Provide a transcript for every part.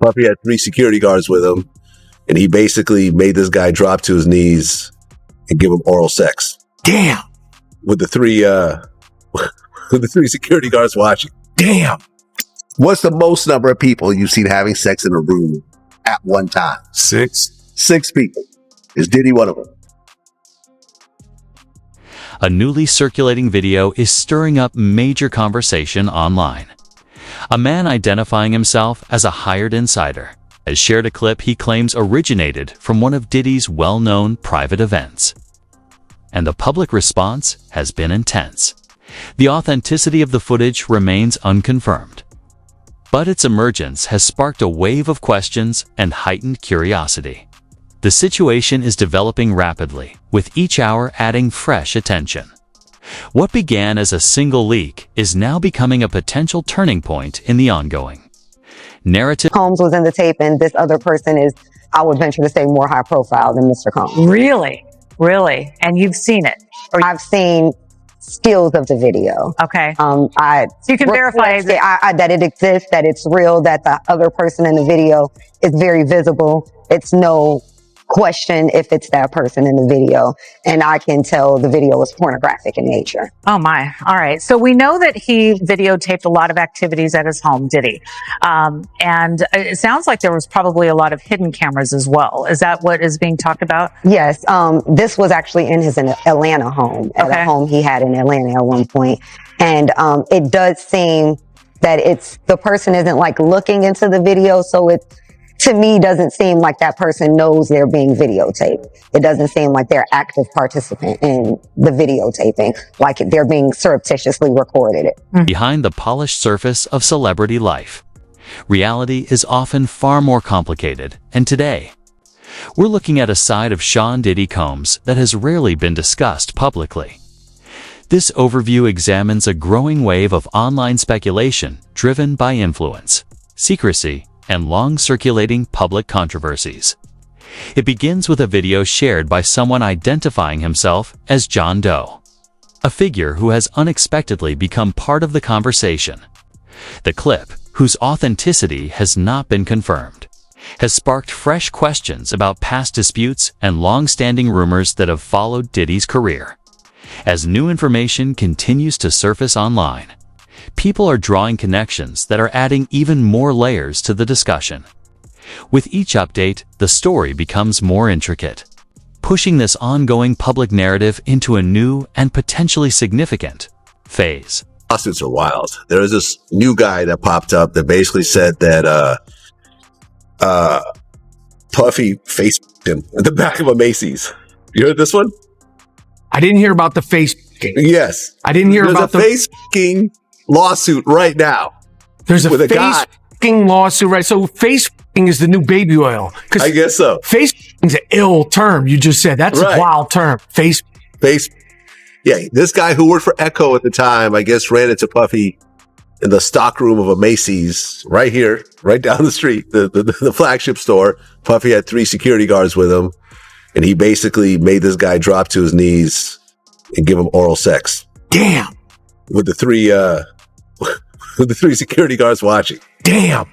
Puffy had 3 security guards with him, and he basically made this guy drop to his knees and give him oral sex. Damn. With the 3 with the 3 security guards watching. Damn. What's the most number of people you've seen having sex in a room at one time? 6. 6 people. Is Diddy one of them? A newly circulating video is stirring up major conversation online. A man identifying himself as a hired insider has shared a clip he claims originated from one of Diddy's well-known private events. And the public response has been intense. The authenticity of the footage remains unconfirmed. But its emergence has sparked a wave of questions and heightened curiosity. The situation is developing rapidly, with each hour adding fresh attention. What began as a single leak is now becoming a potential turning point in the ongoing narrative. Combs was in the tape, and this other person is, I would venture to say, more high profile than Mr. Combs. Really? Really? And you've seen it? Or I've seen skills of the video. Okay. So you can verify that it exists, that it's real, that the other person in the video is very visible. It's no question if it's that person in the video, and I can tell the video is pornographic in nature. Oh my. All right. So we know that he videotaped a lot of activities at his home, did he? And it sounds like there was probably a lot of hidden cameras as well. Is that what is being talked about? Yes. This was actually in his Atlanta home, at a home he had in Atlanta at one point. And it does seem that the person isn't like looking into the video, so it to me doesn't seem like that person knows they're being videotaped. It doesn't seem like they're active participant in the videotaping, like they're being surreptitiously recorded. Behind the polished surface of celebrity life, reality is often far more complicated, and today, we're looking at a side of Sean Diddy Combs that has rarely been discussed publicly. This overview examines a growing wave of online speculation driven by influence, secrecy, and long-circulating public controversies. It begins with a video shared by someone identifying himself as John Doe, a figure who has unexpectedly become part of the conversation. The clip, whose authenticity has not been confirmed, has sparked fresh questions about past disputes and long-standing rumors that have followed Diddy's career. As new information continues to surface online, people are drawing connections that are adding even more layers to the discussion. With each update, the story becomes more intricate, pushing this ongoing public narrative into a new and potentially significant phase. Lawsuits are wild. There was this new guy that popped up that basically said that Puffy faced him at the back of a Macy's. You heard this one? I didn't hear about the face. Yes. I didn't hear about the face lawsuit right now. There's a with face lawsuit, right? So face is the new baby oil. I guess so. Face is an ill term. You just said that's a wild term. Face. Yeah, this guy who worked for Echo at the time, I guess, ran into Puffy in the stockroom of a Macy's right here, right down the street, the flagship store. Puffy had 3 security guards with him, and he basically made this guy drop to his knees and give him oral sex. Damn. With the 3 with the 3 security guards watching. Damn.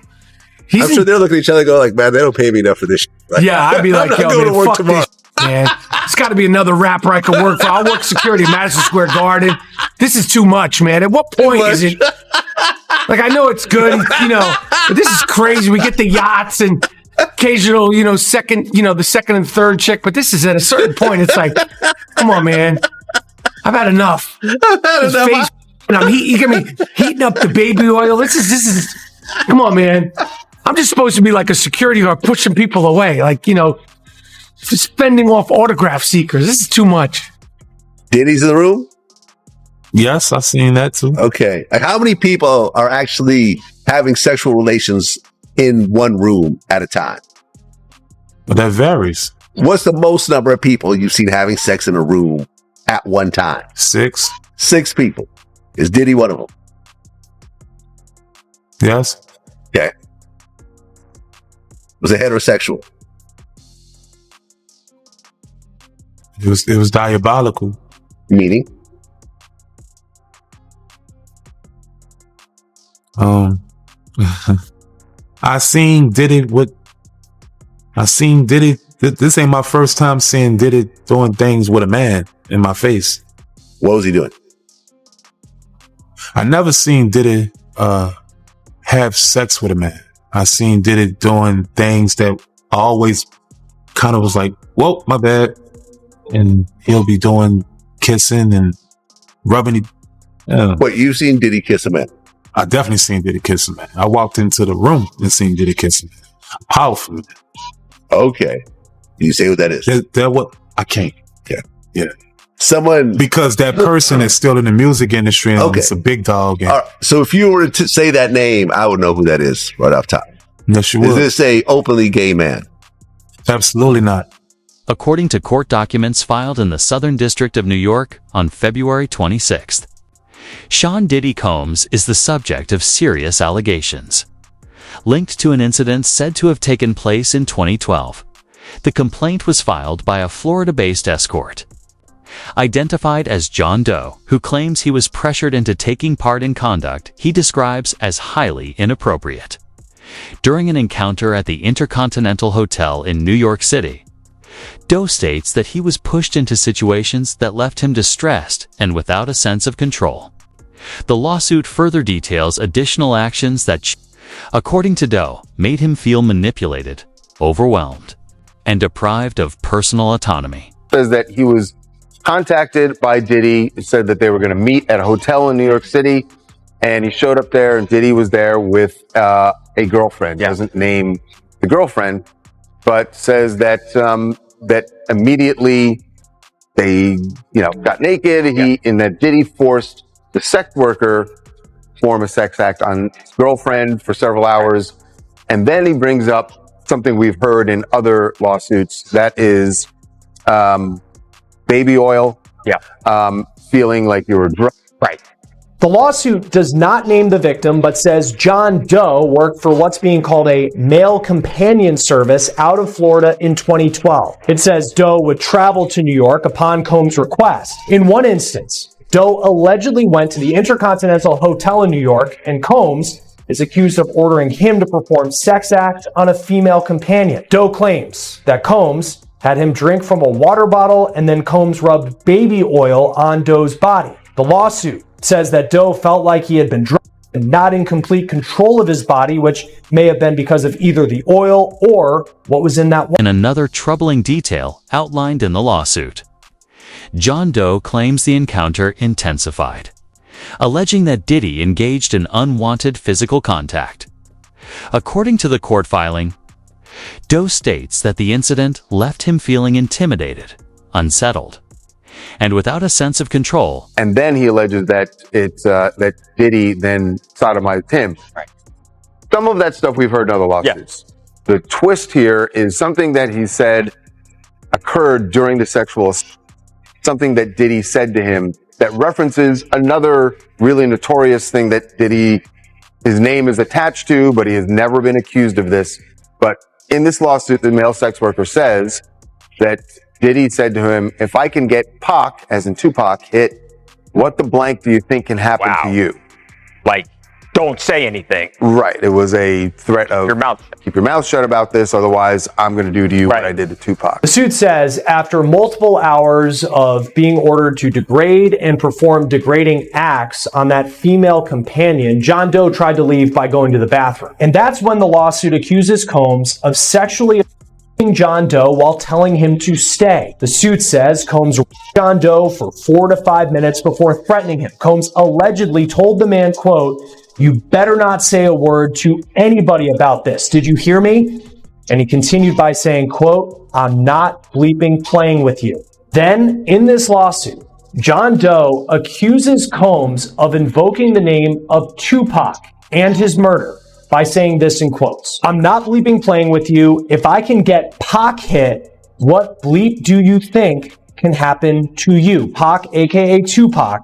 I'm sure they're looking at each other and go like, man, they don't pay me enough for this shit. Like, yeah, I'd be like, yo, man, work fuck tomorrow. This, man. It's got to be another rapper I can work for. I'll work security at Madison Square Garden. This is too much, man. At what point is it? Like, I know it's good, but this is crazy. We get the yachts and occasional, the second and third chick, but this is at a certain point. It's like, come on, man. I've had enough. And I'm heating up the baby oil. This is, come on, man. I'm just supposed to be like a security guard pushing people away. Like, just fending off autograph seekers. This is too much. Diddy's in the room? Yes, I've seen that too. Okay. How many people are actually having sexual relations in one room at a time? But that varies. What's the most number of people you've seen having sex in a room at one time? 6. 6 people. Is Diddy one of them? Yes. Okay. Was it heterosexual? It was diabolical. Meaning? I seen Diddy. This ain't my first time seeing Diddy doing things with a man in my face. What was he doing? I never seen Diddy have sex with a man. I seen Diddy doing things that I always kind of was like, whoa, my bad. And he'll be doing kissing and rubbing. What, you've seen Diddy kiss a man? I definitely seen Diddy kiss a man. I walked into the room and seen Diddy kiss a man. Powerful. Okay. Can you say what that is? That what I can't. Yeah. Someone, because that person is still in the music industry and Okay. it's a big dog. And so if you were to say that name, I would know who that is right off top. yes, you Is would. this a openly gay man? Absolutely not. According to court documents filed in the Southern District of New York on February 26th, Sean Diddy Combs is the subject of serious allegations. Linked to an incident said to have taken place in 2012, the complaint was filed by a Florida-based escort. Identified as John Doe, who claims he was pressured into taking part in conduct he describes as highly inappropriate. During an encounter at the Intercontinental Hotel in New York City, Doe states that he was pushed into situations that left him distressed and without a sense of control. The lawsuit further details additional actions that, according to Doe, made him feel manipulated, overwhelmed, and deprived of personal autonomy. Says that he was contacted by Diddy, said that they were going to meet at a hotel in New York City, and he showed up there, and Diddy was there with a girlfriend. He doesn't name the girlfriend, but says that that immediately they, got naked. And that Diddy forced the sex worker form a sex act on his girlfriend for several hours, and then he brings up something we've heard in other lawsuits, that is baby oil. Feeling like you were drunk. Right. The lawsuit does not name the victim, but says John Doe worked for what's being called a male companion service out of Florida in 2012. It says Doe would travel to New York upon Combs' request. In one instance, Doe allegedly went to the Intercontinental Hotel in New York, and Combs is accused of ordering him to perform sex act on a female companion. Doe claims that Combs had him drink from a water bottle, and then Combs rubbed baby oil on Doe's body. The lawsuit says that Doe felt like he had been drunk and not in complete control of his body, which may have been because of either the oil or what was in that water. And another troubling detail outlined in the lawsuit. John Doe claims the encounter intensified, alleging that Diddy engaged in unwanted physical contact. According to the court filing, Doe states that the incident left him feeling intimidated, unsettled, and without a sense of control. And then he alleges that that Diddy then sodomized him. Right. Some of that stuff we've heard in other lawsuits. The twist here is something that he said occurred during the sexual assault, something that Diddy said to him that references another really notorious thing that Diddy, his name is attached to, but he has never been accused of this. But in this lawsuit, the male sex worker says that Diddy said to him, if I can get Pac, as in Tupac, hit, what the blank do you think can happen to you? Like, don't say anything. Right. It was a threat of keep your mouth shut about this, otherwise I'm going to do to you what I did to Tupac. The suit says after multiple hours of being ordered to degrade and perform degrading acts on that female companion, John Doe tried to leave by going to the bathroom. And that's when the lawsuit accuses Combs of sexually assaulting John Doe while telling him to stay. The suit says Combs raped John Doe for 4 to 5 minutes before threatening him. Combs allegedly told the man, quote, "You better not say a word to anybody about this. Did you hear me?" And he continued by saying, quote, "I'm not bleeping playing with you." Then, in this lawsuit, John Doe accuses Combs of invoking the name of Tupac and his murder by saying this in quotes. "I'm not bleeping playing with you. If I can get Pac hit, what bleep do you think can happen to you?" Pac, aka Tupac,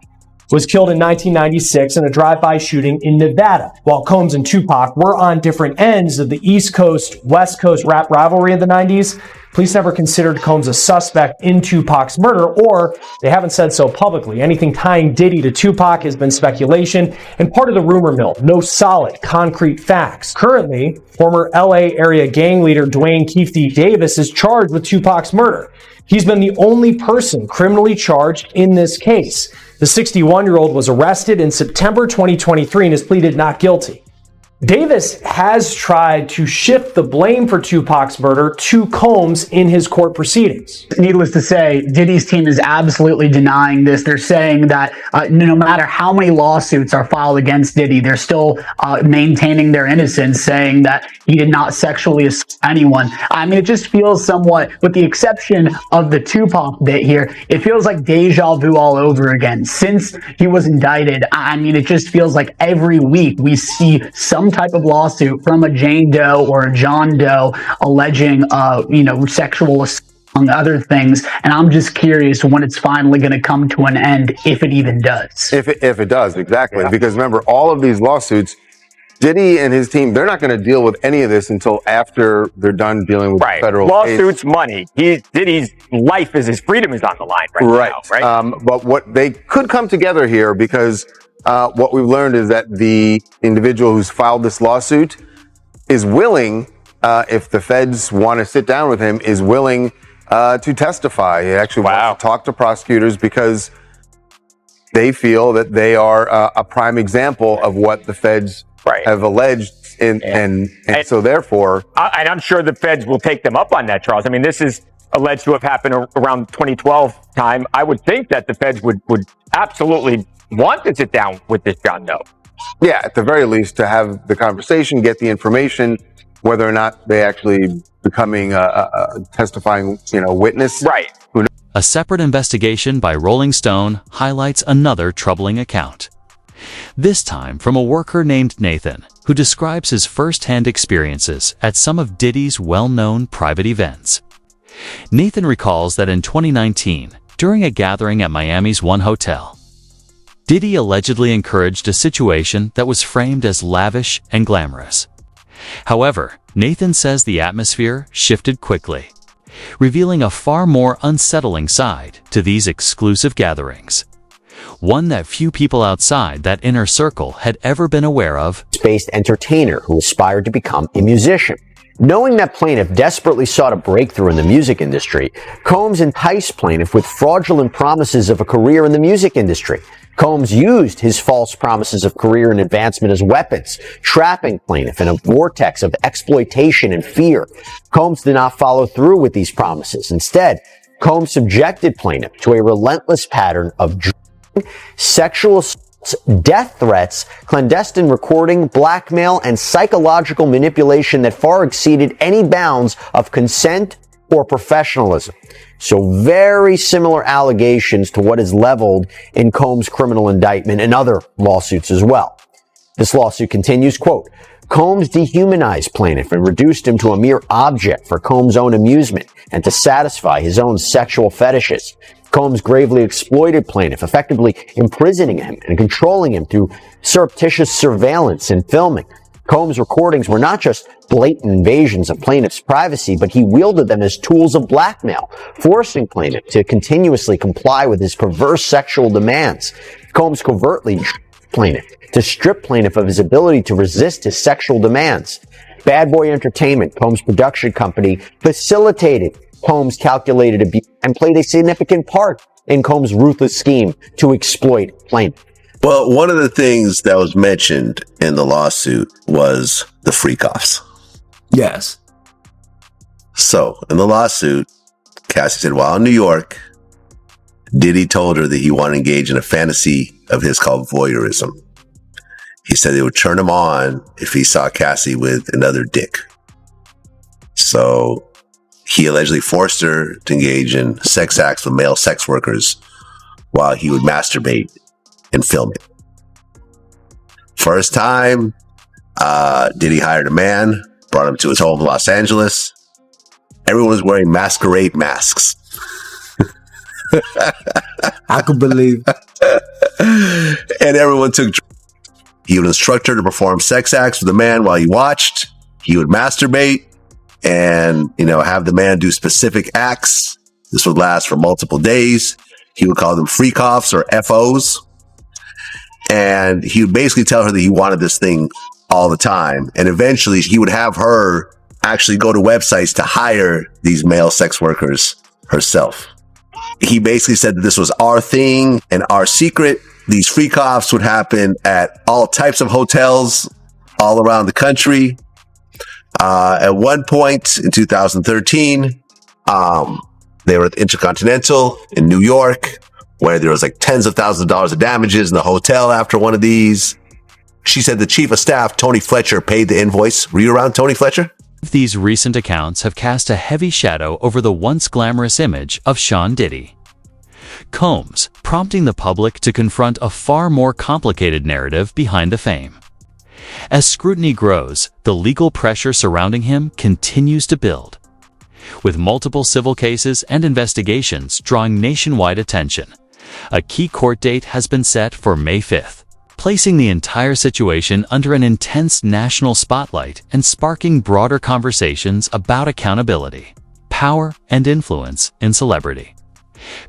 was killed in 1996 in a drive-by shooting in Nevada. While Combs and Tupac were on different ends of the East Coast, West Coast rap rivalry of the 90s, Police never considered Combs a suspect in Tupac's murder, or they haven't said so publicly. Anything tying Diddy to Tupac has been speculation and part of the rumor mill. No solid, concrete facts. Currently, former LA area gang leader Dwayne Keefy Davis is charged with Tupac's murder. He's been the only person criminally charged in this case. The 61-year-old was arrested in September 2023 and has pleaded not guilty. Davis has tried to shift the blame for Tupac's murder to Combs in his court proceedings. Needless to say, Diddy's team is absolutely denying this. They're saying that no matter how many lawsuits are filed against Diddy, they're still maintaining their innocence, saying that he did not sexually assault anyone. I mean, it just feels somewhat, with the exception of the Tupac bit here, it feels like deja vu all over again. Since he was indicted, I mean, it just feels like every week we see some type of lawsuit from a Jane Doe or a John Doe alleging, sexual assault, among other things. And I'm just curious when it's finally going to come to an end, if it even does. If it does, exactly. Yeah. Because remember, all of these lawsuits, Diddy and his team, they're not going to deal with any of this until after they're done dealing with the federal lawsuits, case. Money. Diddy's life his freedom is on the line right now, right? But what they could come together here, because what we've learned is that the individual who's filed this lawsuit is willing, if the feds want to sit down with him, is willing to testify. He actually wants to talk to prosecutors because they feel that they are a prime example of what the feds have alleged. And so therefore... And I'm sure the feds will take them up on that, Charles. I mean, this is alleged to have happened around 2012 time. I would think that the feds would absolutely want to sit down with this John Doe. Yeah, at the very least, to have the conversation, get the information, whether or not they actually becoming a testifying, witness. Right. A separate investigation by Rolling Stone highlights another troubling account. This time from a worker named Nathan, who describes his first-hand experiences at some of Diddy's well-known private events. Nathan recalls that in 2019, during a gathering at Miami's one hotel, Diddy allegedly encouraged a situation that was framed as lavish and glamorous. However, Nathan says the atmosphere shifted quickly, revealing a far more unsettling side to these exclusive gatherings. One that few people outside that inner circle had ever been aware of. Based entertainer who aspired to become a musician. Knowing that plaintiff desperately sought a breakthrough in the music industry, Combs enticed plaintiff with fraudulent promises of a career in the music industry. Combs used his false promises of career and advancement as weapons, trapping plaintiff in a vortex of exploitation and fear. Combs did not follow through with these promises. Instead, Combs subjected plaintiff to a relentless pattern of sexual assaults, death threats, clandestine recording, blackmail, and psychological manipulation that far exceeded any bounds of consent or professionalism. So very similar allegations to what is leveled in Combs' criminal indictment and other lawsuits as well. This lawsuit continues, quote, Combs dehumanized plaintiff and reduced him to a mere object for Combs' own amusement and to satisfy his own sexual fetishes. Combs gravely exploited plaintiff, effectively imprisoning him and controlling him through surreptitious surveillance and filming. Combs' recordings were not just blatant invasions of plaintiff's privacy, but he wielded them as tools of blackmail, forcing plaintiff to continuously comply with his perverse sexual demands. Combs covertly plaintiff to strip plaintiff of his ability to resist his sexual demands. Bad Boy Entertainment, Combs' production company, facilitated Combs' calculated abuse and played a significant part in Combs' ruthless scheme to exploit plaintiff. Well, one of the things that was mentioned in the lawsuit was the freak-offs. Yes. So, in the lawsuit, Cassie said, while in New York, Diddy told her that he wanted to engage in a fantasy of his called voyeurism. He said it would turn him on if he saw Cassie with another dick. So, he allegedly forced her to engage in sex acts with male sex workers while he would masturbate and film it. First time, Diddy hired a man, brought him to his home in Los Angeles. Everyone was wearing masquerade masks. I could believe. And everyone took. He would instruct her to perform sex acts with the man while he watched. He would masturbate. and, have the man do specific acts. This would last for multiple days. He would call them freak-offs or FOs. And he would basically tell her that he wanted this thing all the time. And eventually he would have her actually go to websites to hire these male sex workers herself. He basically said that this was our thing and our secret. These freak-offs would happen at all types of hotels all around the country. At one point in 2013, they were at the Intercontinental in New York, where there was like tens of thousands of dollars of damages in the hotel after one of these. She said the chief of staff, Tony Fletcher, paid the invoice. Were you around Tony Fletcher? These recent accounts have cast a heavy shadow over the once glamorous image of Sean Diddy. Combs, prompting the public to confront a far more complicated narrative behind the fame. As scrutiny grows, the legal pressure surrounding him continues to build, with multiple civil cases and investigations drawing nationwide attention. A key court date has been set for May 5th, placing the entire situation under an intense national spotlight and sparking broader conversations about accountability, power, and influence in celebrity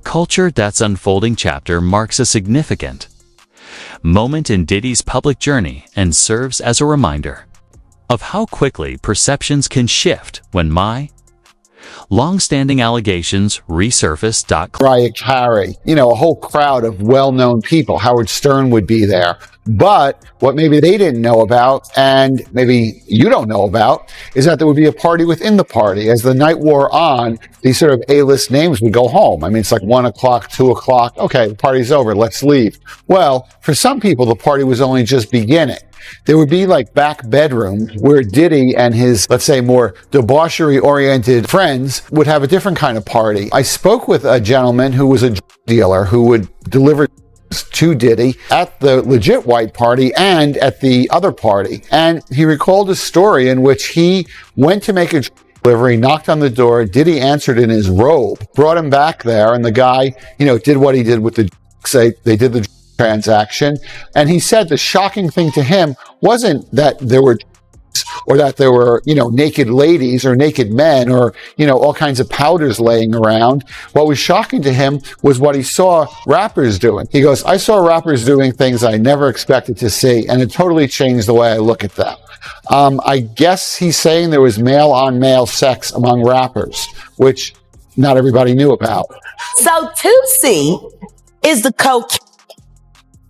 culture. That's unfolding chapter marks a significant moment in Diddy's public journey and serves as a reminder of how quickly perceptions can shift when long-standing allegations resurface. Mariah Carey, a whole crowd of well-known people. Howard Stern would be there. But what maybe they didn't know about, and maybe you don't know about, is that there would be a party within the party. As the night wore on, these sort of A-list names would go home. I mean, it's like 1 o'clock, 2 o'clock. Okay, the party's over. Let's leave. Well, for some people, the party was only just beginning. There would be like back bedrooms where Diddy and his, let's say, more debauchery-oriented friends would have a different kind of party. I spoke with a gentleman who was a dealer who would deliver to Diddy at the legit white party and at the other party. And he recalled a story in which he went to make a delivery, knocked on the door, Diddy answered in his robe, brought him back there, and the guy, did what he did with the they did the transaction. And he said the shocking thing to him wasn't that there were or that there were, naked ladies or naked men or, all kinds of powders laying around. What was shocking to him was what he saw rappers doing. He goes, I saw rappers doing things I never expected to see, and it totally changed the way I look at them. I guess he's saying there was male-on-male sex among rappers, which not everybody knew about. So 2C is the cocaine,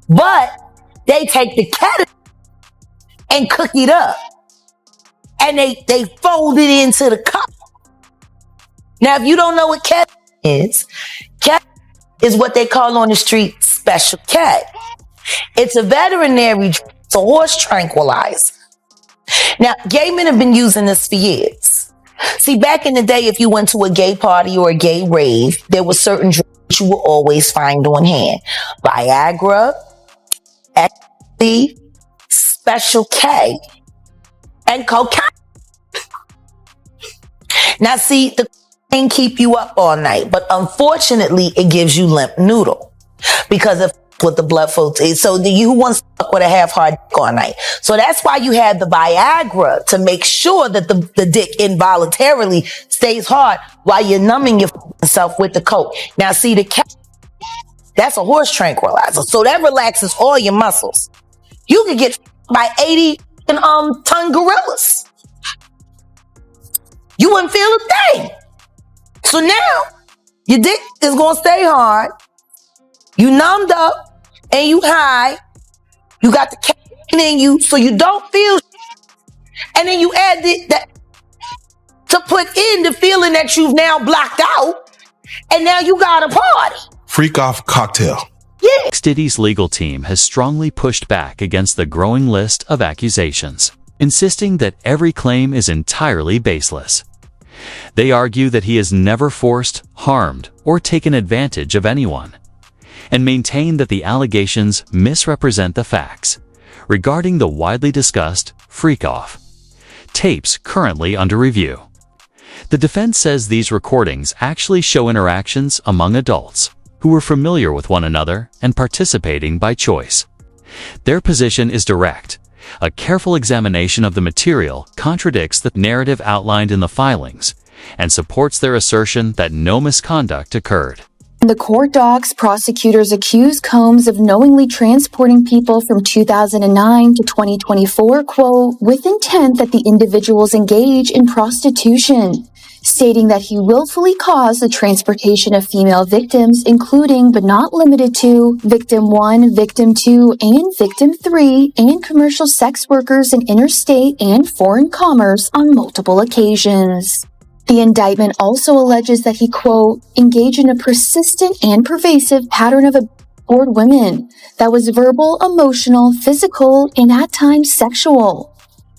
but they take the cat and cook it up. And they fold it into the cup. Now, if you don't know what cat is what they call on the street special cat. It's a veterinary, it's a horse tranquilizer. Now, gay men have been using this for years. See, back in the day, if you went to a gay party or a gay rave, there were certain drugs you will always find on hand. Viagra, ecstasy, special K, and cocaine. Now, see, the can keep you up all night, but unfortunately, it gives you limp noodle because of what the blood flow is. So you want to fuck with a half-hard dick all night. So that's why you have the Viagra to make sure that the dick involuntarily stays hard while you're numbing yourself with the coke. Now, see, the cat, that's a horse tranquilizer. So that relaxes all your muscles. You could get by 80 ton gorillas. You wouldn't feel a thing. So now your dick is gonna stay hard. You numbed up and you high. You got the caffeine in you, so you don't feel. And then you add that to put in the feeling that you've now blocked out, and now you got a party. Freak off cocktail. Yeah. Diddy's legal team has strongly pushed back against the growing list of accusations, insisting that every claim is entirely baseless. They argue that he has never forced, harmed, or taken advantage of anyone, and maintain that the allegations misrepresent the facts regarding the widely discussed freak-off tapes currently under review. The defense says these recordings actually show interactions among adults who were familiar with one another and participating by choice. Their position is direct. A careful examination of the material contradicts the narrative outlined in the filings and supports their assertion that no misconduct occurred. In the court docs, prosecutors accuse Combs of knowingly transporting people from 2009 to 2024, quote, with intent that the individuals engage in prostitution, stating that he willfully caused the transportation of female victims, including but not limited to Victim 1, Victim 2, and Victim 3, and commercial sex workers in interstate and foreign commerce on multiple occasions. The indictment also alleges that he, quote, engaged in a persistent and pervasive pattern of abuse toward women that was verbal, emotional, physical, and at times sexual,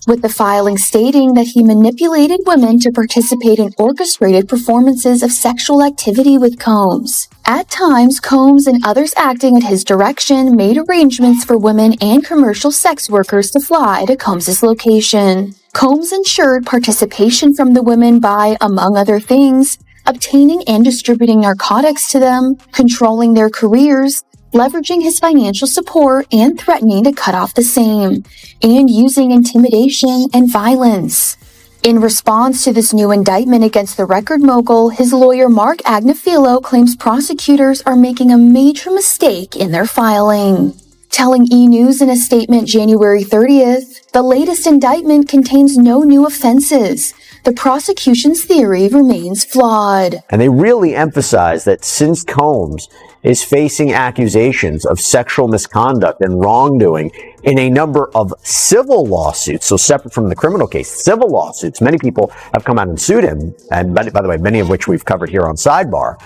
with the filing stating that he manipulated women to participate in orchestrated performances of sexual activity with Combs. At times, Combs and others acting at his direction made arrangements for women and commercial sex workers to fly to Combs' location. Combs ensured participation from the women by, among other things, obtaining and distributing narcotics to them, controlling their careers, leveraging his financial support and threatening to cut off the same, and using intimidation and violence. In response to this new indictment against the record mogul, his lawyer Mark Agnafilo claims prosecutors are making a major mistake in their filing. Telling E! News in a statement January 30th, the latest indictment contains no new offenses. The prosecution's theory remains flawed. And they really emphasize that since Combs is facing accusations of sexual misconduct and wrongdoing in a number of civil lawsuits, so separate from the criminal case, civil lawsuits, many people have come out and sued him, and by the way, many of which we've covered here on Sidebar,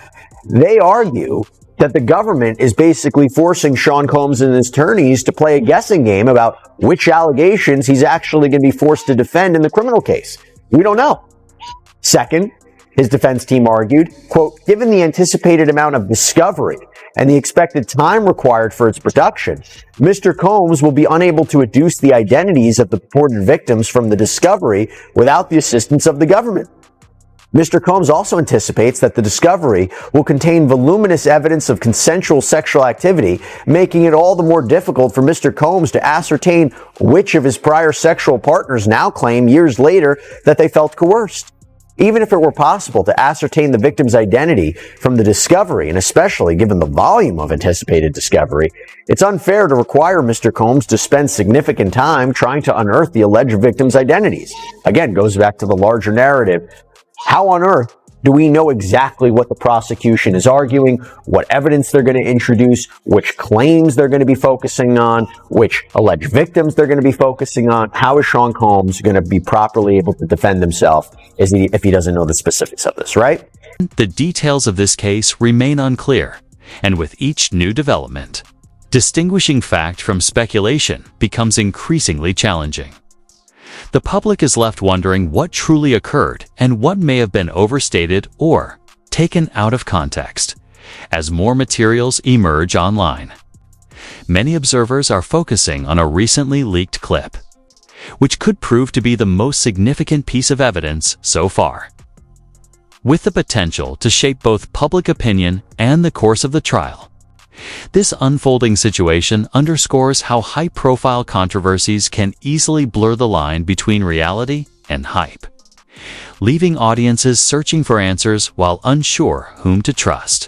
they argue that the government is basically forcing Sean Combs and his attorneys to play a guessing game about which allegations he's actually going to be forced to defend in the criminal case. We don't know. Second, his defense team argued, quote, given the anticipated amount of discovery and the expected time required for its production, Mr. Combs will be unable to adduce the identities of the purported victims from the discovery without the assistance of the government. Mr. Combs also anticipates that the discovery will contain voluminous evidence of consensual sexual activity, making it all the more difficult for Mr. Combs to ascertain which of his prior sexual partners now claim years later that they felt coerced. Even if it were possible to ascertain the victim's identity from the discovery, and especially given the volume of anticipated discovery, it's unfair to require Mr. Combs to spend significant time trying to unearth the alleged victims' identities. Again, goes back to the larger narrative. How on earth do we know exactly what the prosecution is arguing, what evidence they're going to introduce, which claims they're going to be focusing on, which alleged victims they're going to be focusing on? How is Sean Combs going to be properly able to defend himself if he doesn't know the specifics of this, right? The details of this case remain unclear, and with each new development, distinguishing fact from speculation becomes increasingly challenging. The public is left wondering what truly occurred and what may have been overstated or taken out of context as more materials emerge online. Many observers are focusing on a recently leaked clip, which could prove to be the most significant piece of evidence so far, with the potential to shape both public opinion and the course of the trial. This unfolding situation underscores how high-profile controversies can easily blur the line between reality and hype, leaving audiences searching for answers while unsure whom to trust.